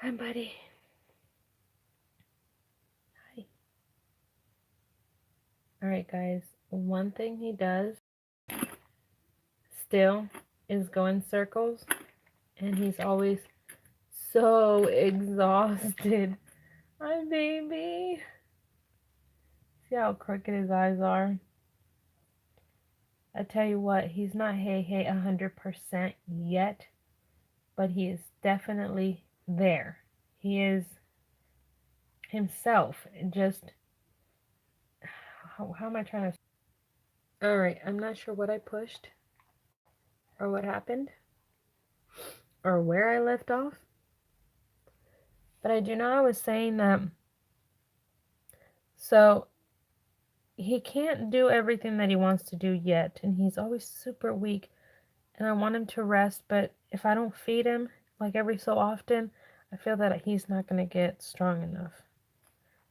Hi, buddy. Hi. Alright, guys. One thing he does still is go in circles, and he's always so exhausted. Hi, baby. See how crooked his eyes are? I tell you what, he's not Hei Hei 100% yet, but he is definitely there. He is himself. Just, how am I trying to... Alright, I'm not sure what I pushed or what happened or where I left off, but I do know I was saying that. So he can't do everything that he wants to do yet, and he's always super weak, and I want him to rest, but if I don't feed him like every so often, I feel that he's not going to get strong enough.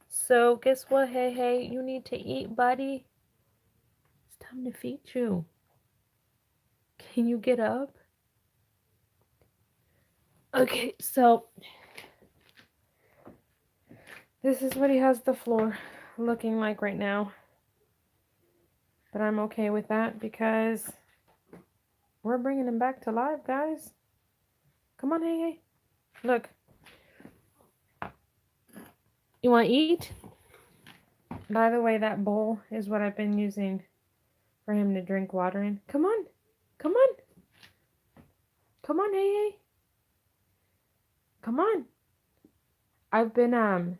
So guess what, Hey Hey, you need to eat, buddy. It's time to feed you. Can you get up? Okay, so this is what he has the floor looking like right now. But I'm okay with that because we're bringing him back to life, guys. Come on, Hey Hey. Look. You want to eat? By the way, that bowl is what I've been using for him to drink water in. Come on. Come on. Come on, Hey Hey. Come on. I've been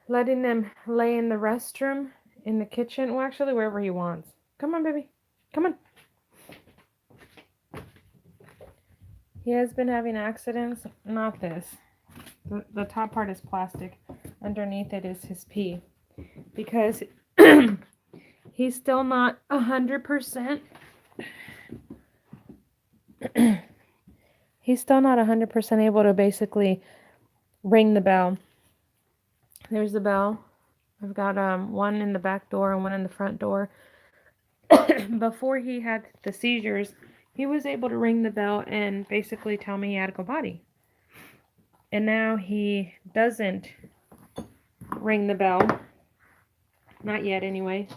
letting him lay in the restroom, in the kitchen. Well, actually, wherever he wants. Come on, baby. Come on. He has been having accidents. Not this. The top part is plastic. Underneath it is his pee. Because he's still not 100%. He's still not 100% able to basically ring the bell. There's the bell. I've got one in the back door and one in the front door. Before he had the seizures, he was able to ring the bell and basically tell me he had to go potty. And now he doesn't ring the bell. Not yet, anyway.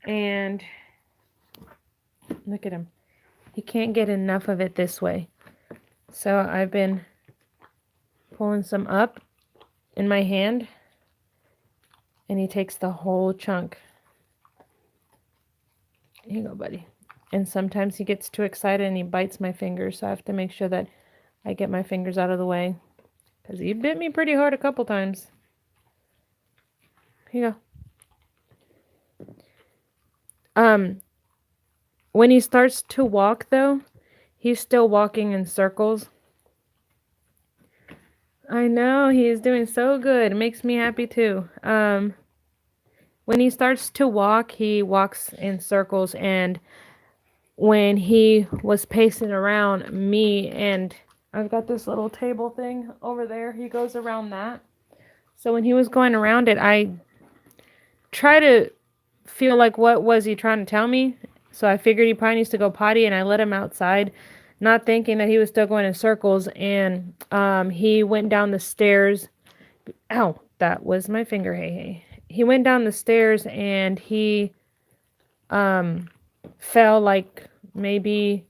And look at him. He can't get enough of it this way. So I've been pulling some up in my hand, and he takes the whole chunk. Here you go, buddy. And sometimes he gets too excited and he bites my fingers, so I have to make sure that I get my fingers out of the way. Because he bit me pretty hard a couple times. Here you go. When he starts to walk, though, he's still walking in circles. I know, he is doing so good. It makes me happy, too. When he starts to walk, he walks in circles, and when he was pacing around me, and I've got this little table thing over there, he goes around that. So when he was going around it, I try to feel like, what was he trying to tell me? So I figured he probably needs to go potty, and I let him outside, not thinking that he was still going in circles, and he went down the stairs. Ow, that was my finger, Hey Hey. He went down the stairs, and he fell like maybe,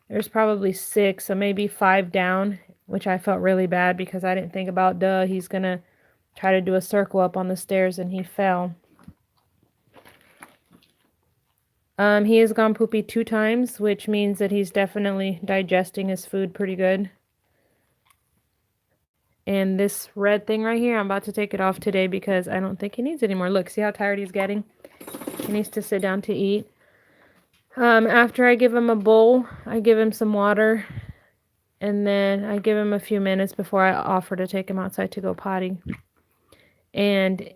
there's probably 6, so maybe 5 down, which I felt really bad because I didn't think about, he's gonna try to do a circle up on the stairs, and he fell. He has gone poopy 2 times, which means that he's definitely digesting his food pretty good. And this red thing right here, I'm about to take it off today because I don't think he needs it anymore. Look, see how tired he's getting? He needs to sit down to eat. After I give him a bowl, I give him some water, and then I give him a few minutes before I offer to take him outside to go potty. And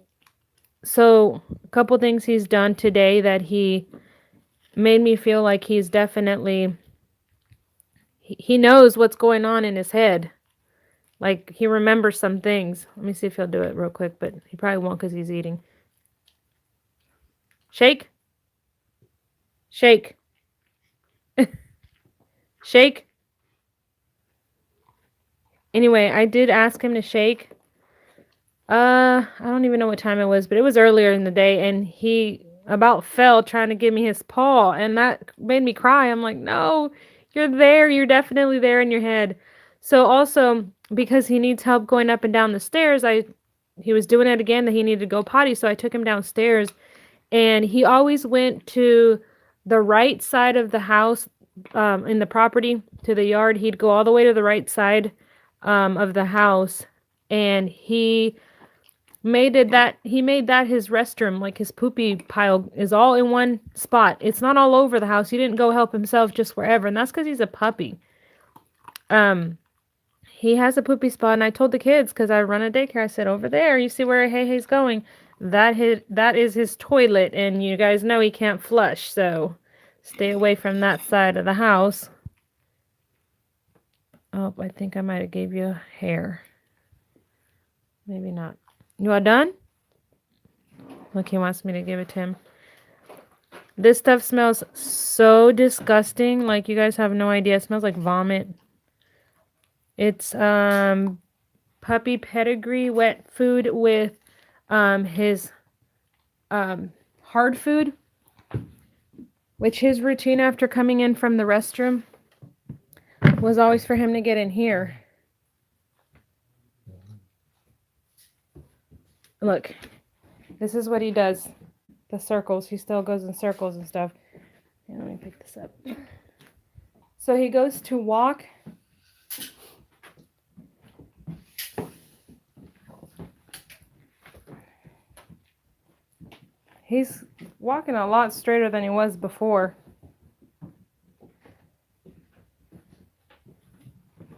so a couple things he's done today that he made me feel like he's definitely, he knows what's going on in his head. Like, he remembers some things. Let me see if he'll do it real quick, but he probably won't because he's eating. Shake. Shake. Shake. Anyway, I did ask him to shake. I don't even know what time it was, but it was earlier in the day, and he about fell trying to give me his paw, and that made me cry. I'm like, no, you're there. You're definitely there in your head. So also because he needs help going up and down the stairs, he was doing it again that he needed to go potty, so I took him downstairs, and he always went to the right side of the house, in the property to the yard. He'd go all the way to the right side, of the house, and he made that his restroom. Like, his poopy pile is all in one spot. It's not all over the house. He didn't go help himself just wherever, and that's because he's a puppy. He has a poopy spot, and I told the kids, because I run a daycare, I said, over there, you see where Hei Hei's going? That is his toilet, and you guys know he can't flush, so stay away from that side of the house. Oh, I think I might have gave you a hair. Maybe not. You all done? Look, he wants me to give it to him. This stuff smells so disgusting. Like, you guys have no idea. It smells like vomit. It's puppy pedigree wet food with his hard food, which his routine after coming in from the restroom was always for him to get in here. Look, this is what he does. The circles. He still goes in circles and stuff. Here, let me pick this up. So he goes to walk. He's walking a lot straighter than he was before.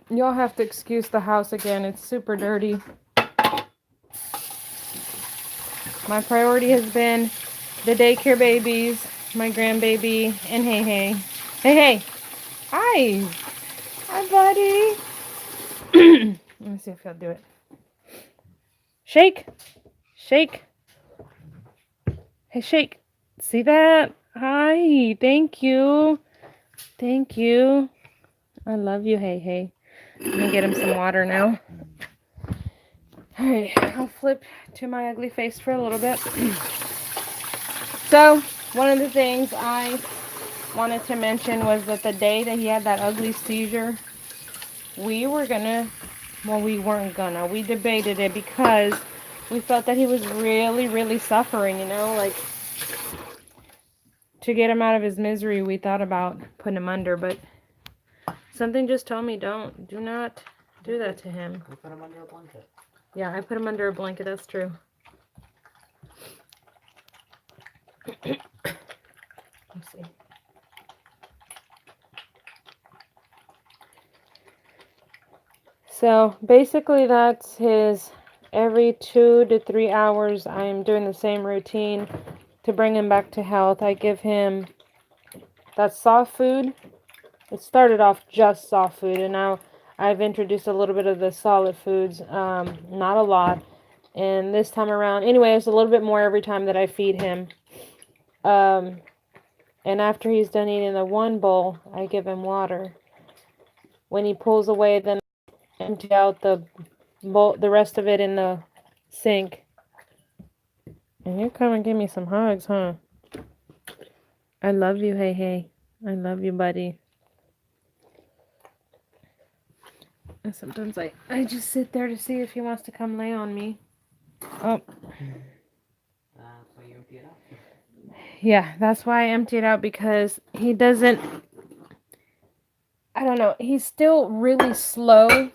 Y'all have to excuse the house again. It's super dirty. My priority has been the daycare babies, my grandbaby, and Hei Hei. Hei Hei! Hi! Hi, buddy! Let me see if he'll do it. Shake! Shake! Hey, shake! See that? Hi! Thank you! Thank you! I love you, Hei Hei. Let me get him some water now. Alright, I'll flip to my ugly face for a little bit. So, one of the things I wanted to mention was that the day that he had that ugly seizure, we weren't gonna, we debated it because we felt that he was really, really suffering, you know, like, to get him out of his misery, we thought about putting him under, but something just told me do not do that to him. We put him under a blanket. Yeah, I put him under a blanket, that's true. Let's see. So basically that's his every 2 to 3 hours I'm doing the same routine to bring him back to health. I give him that soft food. It started off just soft food, and now I've introduced a little bit of the solid foods, not a lot. And this time around, anyway, it's a little bit more every time that I feed him. And after he's done eating the one bowl, I give him water. When he pulls away, then I empty out the bowl, the rest of it in the sink. And you come and give me some hugs, huh? I love you, Hei Hei. I love you, buddy. And sometimes I just sit there to see if he wants to come lay on me. Oh. So you empty it out. Yeah, that's why I empty it out, because he doesn't, I don't know, he's still really slow.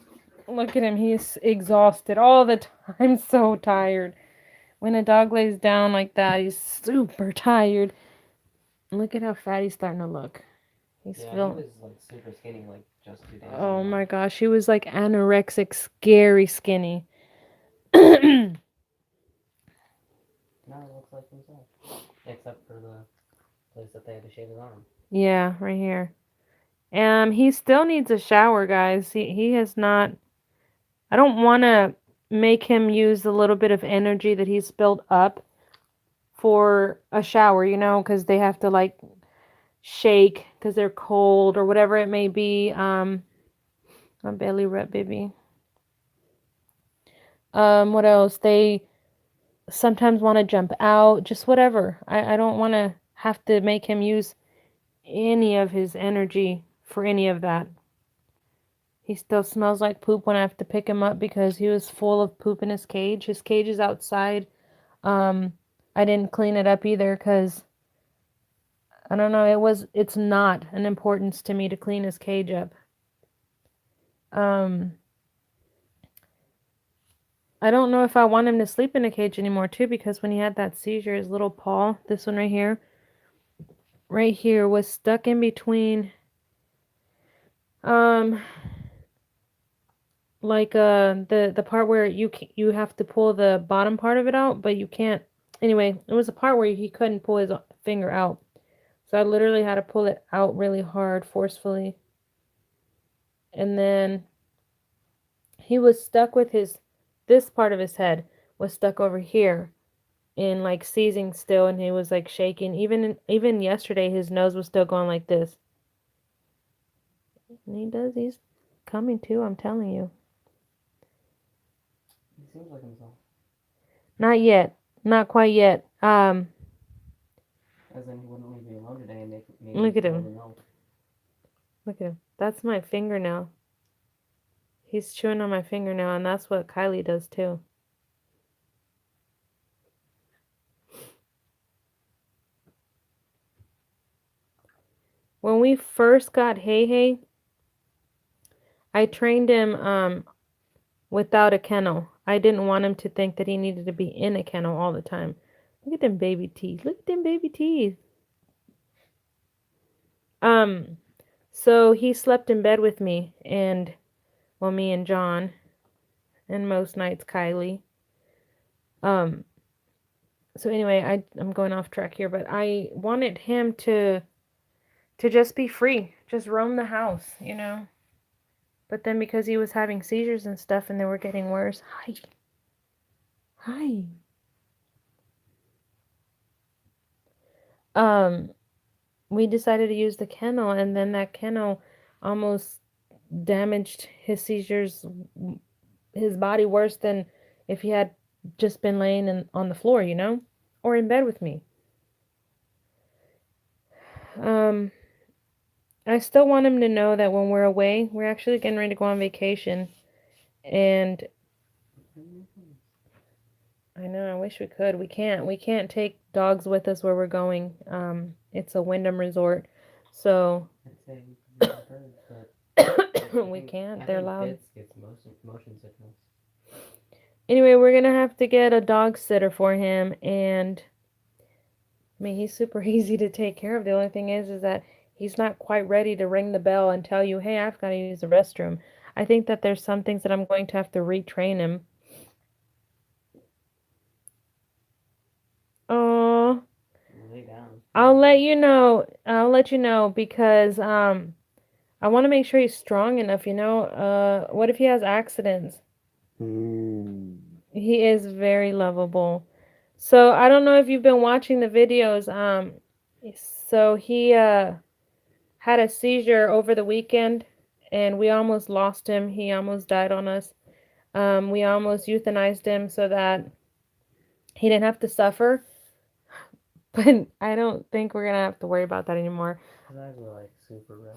Look at him, he's exhausted all the time, so tired. When a dog lays down like that, he's super tired. Look at how fat he's starting to look. He's He feeling. was like super skinny like just 2 days Oh ago. my gosh, he was like anorexic, scary skinny. Now it looks like himself. Except for the place that they had to shave his arm. Yeah, right here. He still needs a shower, guys. He has not. I don't want to make him use a little bit of energy that he's built up for a shower, you know, because they have to like shake because they're cold or whatever it may be. My belly rub, baby. What else? They sometimes want to jump out, just whatever. I don't want to have to make him use any of his energy for any of that. He still smells like poop when I have to pick him up because he was full of poop in his cage. His cage is outside. Um, I didn't clean it up either because I don't know. It's not an importance to me to clean his cage up. Um, I don't know if I want him to sleep in a cage anymore too because when he had that seizure, his little paw, this one right here was stuck in between um like the part where you have to pull the bottom part of it out, but you can't. Anyway, it was a part where he couldn't pull his finger out. So I literally had to pull it out really hard, forcefully. And then he was stuck with this part of his head was stuck over here in like seizing still, and he was like shaking. Even yesterday his nose was still going like this. And he's coming too, I'm telling you. He seems like himself. Not yet. Not quite yet. As in, he wouldn't leave me alone today and make me Look at boil him. the milk. Look at him. That's my fingernail. He's chewing on my fingernail, and that's what Kylie does too. When we first got Heihei, I trained him without a kennel. I didn't want him to think that he needed to be in a kennel all the time. Look at them baby teeth. Look at them baby teeth. So he slept in bed with me me and John, and most nights Kylie. So anyway, I'm going off track here, but I wanted him to just be free, just roam the house, you know. But then because he was having seizures and stuff and they were getting worse. Hi. Hi. We decided to use the kennel, and then that kennel almost damaged his seizures, his body worse than if he had just been laying on the floor, you know, or in bed with me. I still want him to know that when we're away, we're actually getting ready to go on vacation, and I know, I wish we could. We can't. We can't take dogs with us where we're going. It's a Wyndham resort, so I'd say we could use birds, but we can't. I They're think loud. Fitz gets motion sickness. Anyway, we're gonna have to get a dog sitter for him, and I mean he's super easy to take care of. The only thing is that he's not quite ready to ring the bell and tell you, "Hey, I've got to use the restroom." I think that there's some things that I'm going to have to retrain him. Oh. Lay down. I'll let you know. I'll let you know because I want to make sure he's strong enough, you know. What if he has accidents? He is very lovable. So I don't know if you've been watching the videos. So he had a seizure over the weekend, and we almost lost him. He almost died on us. We almost euthanized him so that he didn't have to suffer. But I don't think we're gonna have to worry about that anymore. His eyes were like super red.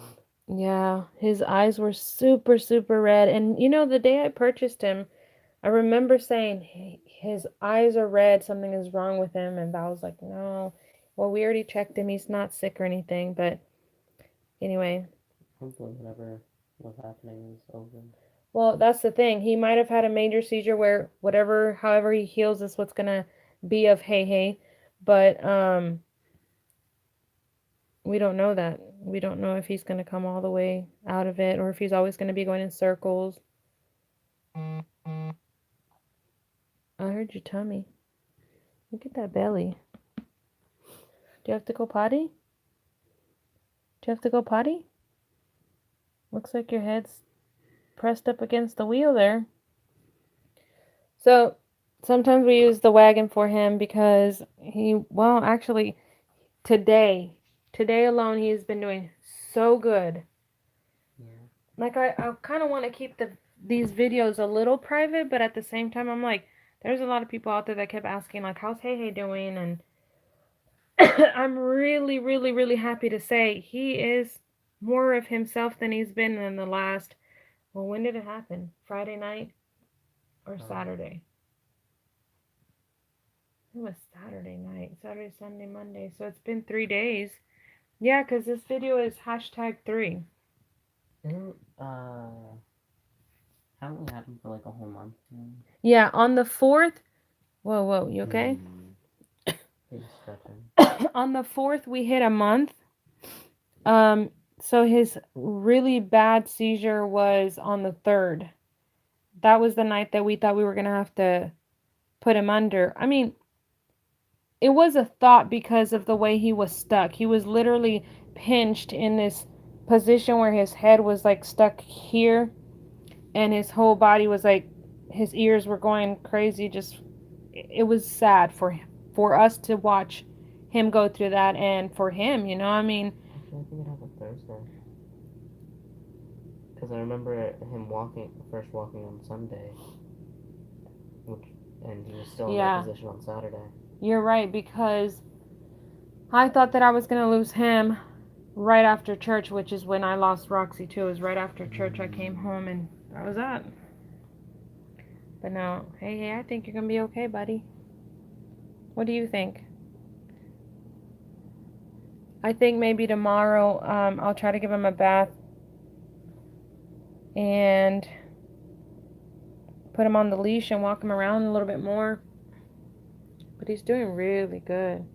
Yeah, his eyes were super, super red. And you know, the day I purchased him, I remember saying, hey, his eyes are red, something is wrong with him. And Val was like, no. Well, we already checked him. He's not sick or anything. But anyway. Hopefully, whatever was happening is over. Well, that's the thing. He might have had a major seizure where however he heals is what's gonna be of Hei Hei. But we don't know that. We don't know if he's gonna come all the way out of it or if he's always gonna be going in circles. I heard your tummy. Look at that belly. Do you have to go potty? Do you have to go potty? Looks like your head's pressed up against the wheel there. So sometimes we use the wagon for him because actually today alone he's been doing so good. Yeah. Like I kind of want to keep these videos a little private, but at the same time, I'm like, there's a lot of people out there that kept asking, like, how's Hei Hei doing? And I'm really, really, really happy to say he is more of himself than he's been in the last. Well, when did it happen? Friday night or Saturday? It was Saturday night. Saturday, Sunday, Monday. So it's been 3 days. Yeah, because this video is #3. Isn't, haven't we had him for like a whole month now? Yeah, on the 4th. Whoa, you okay? He's stretching. On the 4th, we hit a month. So his really bad seizure was on the 3rd. That was the night that we thought we were going to have to put him under. I mean, it was a thought because of the way he was stuck. He was literally pinched in this position where his head was like stuck here and his whole body was like, his ears were going crazy. Just, it was sad for us to watch him go through that, and for him, I mean, Actually, I think it happened Thursday. Because I remember him first walking on Sunday, and he was still in that position on Saturday. You're right, because I thought that I was going to lose him right after church, which is when I lost Roxy too. It was right after church. I came home and that was that. But no, hey, I think you're going to be okay, buddy. What do you think? I think maybe tomorrow I'll try to give him a bath and put him on the leash and walk him around a little bit more. But he's doing really good.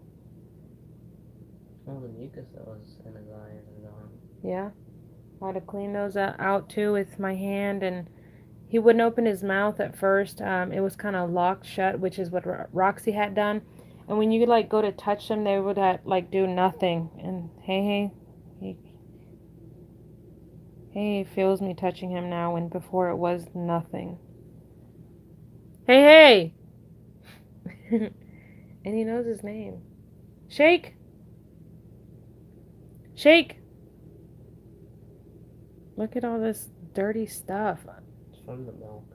Oh, the mucus that was in his eyes is gone. Yeah. I had to clean those out too with my hand, and he wouldn't open his mouth at first. It was kind of locked shut, which is what Roxy had done. And when you like go to touch them, they would like do nothing. And he feels me touching him now, when before it was nothing. Hey. And he knows his name. Shake. Look at all this dirty stuff. It's from the milk.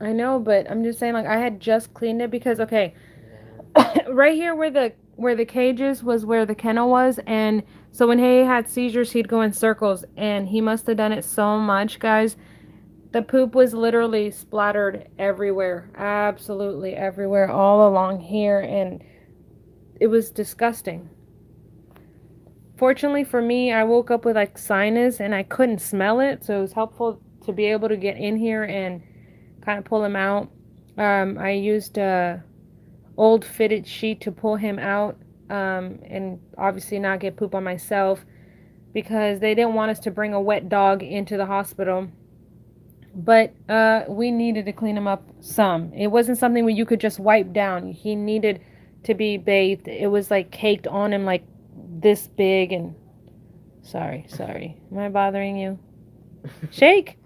I know, but I'm just saying, like, I had just cleaned it because, okay, right here where the cage is was where the kennel was, and so when he had seizures, he'd go in circles, and he must have done it so much, guys. The poop was literally splattered everywhere, absolutely everywhere, all along here, and it was disgusting. Fortunately for me, I woke up with like sinus and I couldn't smell it, so it was helpful to be able to get in here and kind of pull him out. I used a old fitted sheet to pull him out, and obviously not get poop on myself, because they didn't want us to bring a wet dog into the hospital. But we needed to clean him up some. It wasn't something where you could just wipe down. He needed to be bathed. It was like caked on him like this big. And sorry. Am I bothering you? Shake.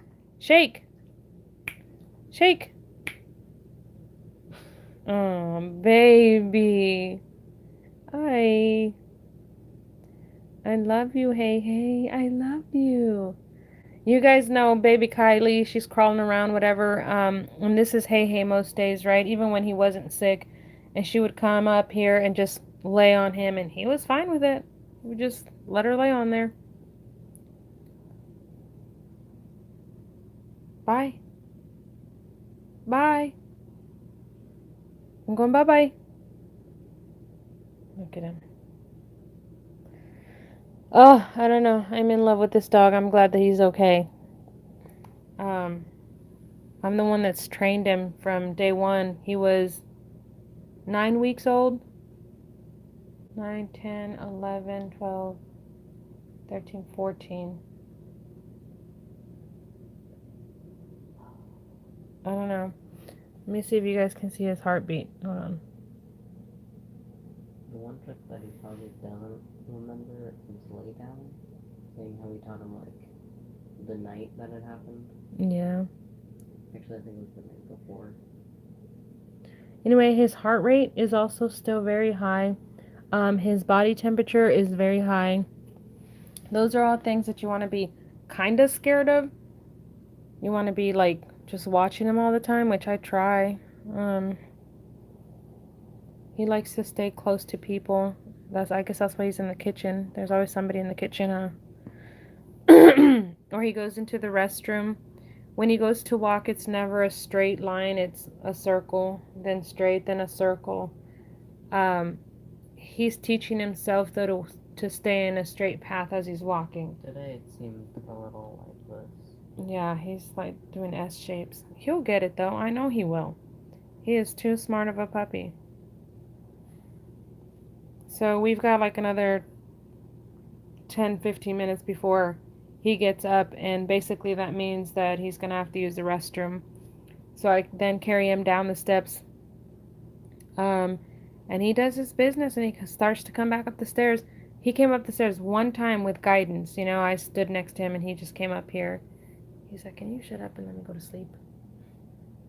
Oh, baby. I love you, Heihei. I love you. You guys know baby Kylie. She's crawling around, whatever. And this is Heihei most days, right? Even when he wasn't sick. And she would come up here and just lay on him, and he was fine with it. We just let her lay on there. Bye. I'm going bye-bye. Look at him. Oh, I don't know. I'm in love with this dog. I'm glad that he's okay. I'm the one that's trained him from day one. He was 9 weeks old. 9, 10, 11, 12, 13, 14. I don't know. Let me see if you guys can see his heartbeat. Hold on. The one trick that he probably doesn't remember is lay down, saying how we taught him like the night that it happened. Yeah. Actually, I think it was the night before. Anyway, his heart rate is also still very high. His body temperature is very high. Those are all things that you want to be kind of scared of. You want to be like just watching him all the time, which I try. Um, he likes to stay close to people. I guess that's why he's in the kitchen. There's always somebody in the kitchen, or he goes into the restroom. When he goes to walk, it's never a straight line. It's a circle, then straight, then a circle. Um, he's teaching himself though to stay in a straight path as he's walking. Today it seemed a little like this. Yeah, he's like doing S shapes. He'll get it though. I know he will. He is too smart of a puppy. So we've got like another 10-15 minutes before he gets up, and basically that means that he's gonna have to use the restroom. So I then carry him down the steps, um, and he does his business, and he starts to come back up the stairs. He came up the stairs one time with guidance. I stood next to him, and he just came up here. He's like, "Can you shut up and let me go to sleep?"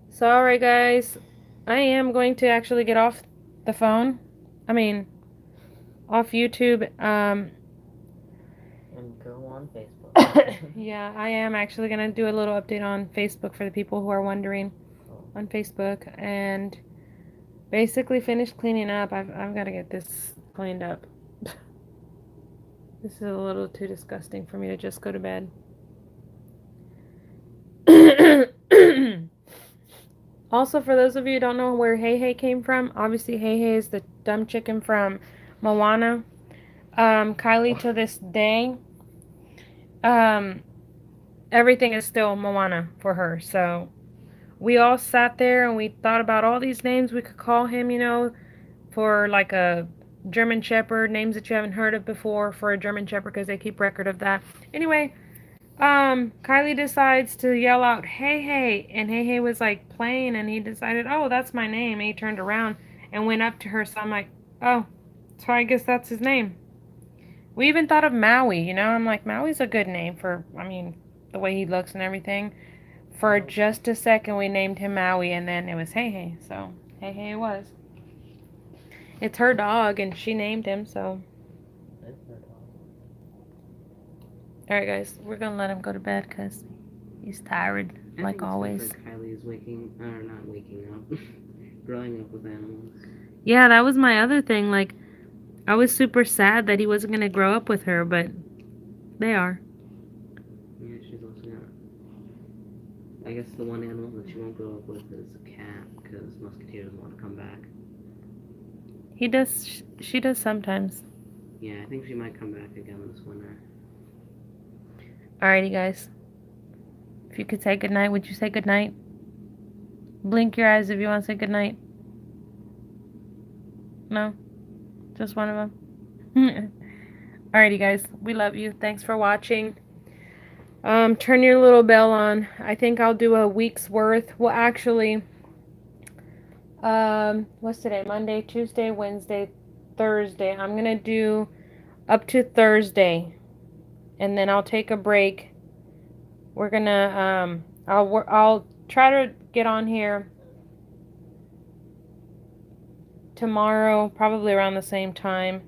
So alright, guys, I am going to actually get off the phone. I mean, off YouTube. And go on Facebook. Yeah, I am actually going to do a little update on Facebook for the people who are wondering on Facebook, and basically finish cleaning up. I've got to get this cleaned up. This is a little too disgusting for me to just go to bed. Also, for those of you who don't know where Hei Hei came from, obviously Hei Hei is the dumb chicken from Moana. Kylie, to this day, everything is still Moana for her. So we all sat there and we thought about all these names we could call him, for like a German Shepherd, names that you haven't heard of before for a German Shepherd because they keep record of that. Anyway, Kylie decides to yell out, "Hey, hey," and Hey Hey was like playing, and he decided, oh, that's my name, and he turned around and went up to her, so I'm like, oh, so I guess that's his name. We even thought of Maui, I'm like, Maui's a good name for, the way he looks and everything. For just a second, we named him Maui, and then it was Hey Hey, so Hey Hey it was. It's her dog, and she named him, so. Alright, guys, we're gonna let him go to bed because he's tired, like always. Kylie is not waking up, growing up with animals. Yeah, that was my other thing. Like, I was super sad that he wasn't gonna grow up with her, but they are. Yeah, she's also got. I guess the one animal that she won't grow up with is a cat because Musketeer doesn't want to come back. He does. She does sometimes. Yeah, I think she might come back again this winter. Alrighty, guys. If you could say goodnight, would you say goodnight? Blink your eyes if you want to say goodnight. No? Just one of them? Alrighty, guys. We love you. Thanks for watching. Turn your little bell on. I think I'll do a week's worth. Well, actually, what's today? Monday, Tuesday, Wednesday, Thursday. I'm going to do up to Thursday. And then I'll take a break. We're gonna I'll try to get on here tomorrow, probably around the same time.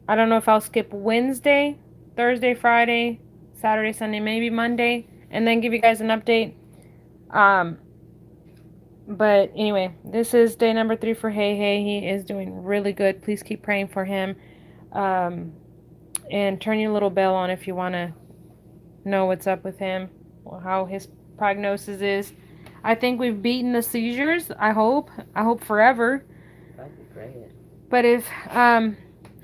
I don't know if I'll skip Wednesday, Thursday, Friday, Saturday, Sunday, maybe Monday, and then give you guys an update. But anyway, this is day number 3 for Hey Hey. He is doing really good. Please keep praying for him. And turn your little bell on if you want to know what's up with him, or how his prognosis is. I think we've beaten the seizures. I hope forever. That'd be great. But if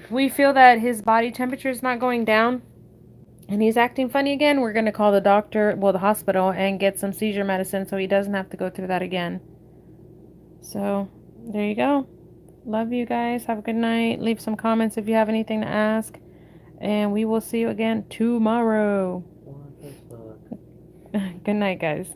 we feel that his body temperature is not going down and he's acting funny again, we're going to call the doctor, the hospital, and get some seizure medicine so he doesn't have to go through that again. So there you go. Love you guys. Have a good night. Leave some comments if you have anything to ask, and we will see you again tomorrow. Good night, guys.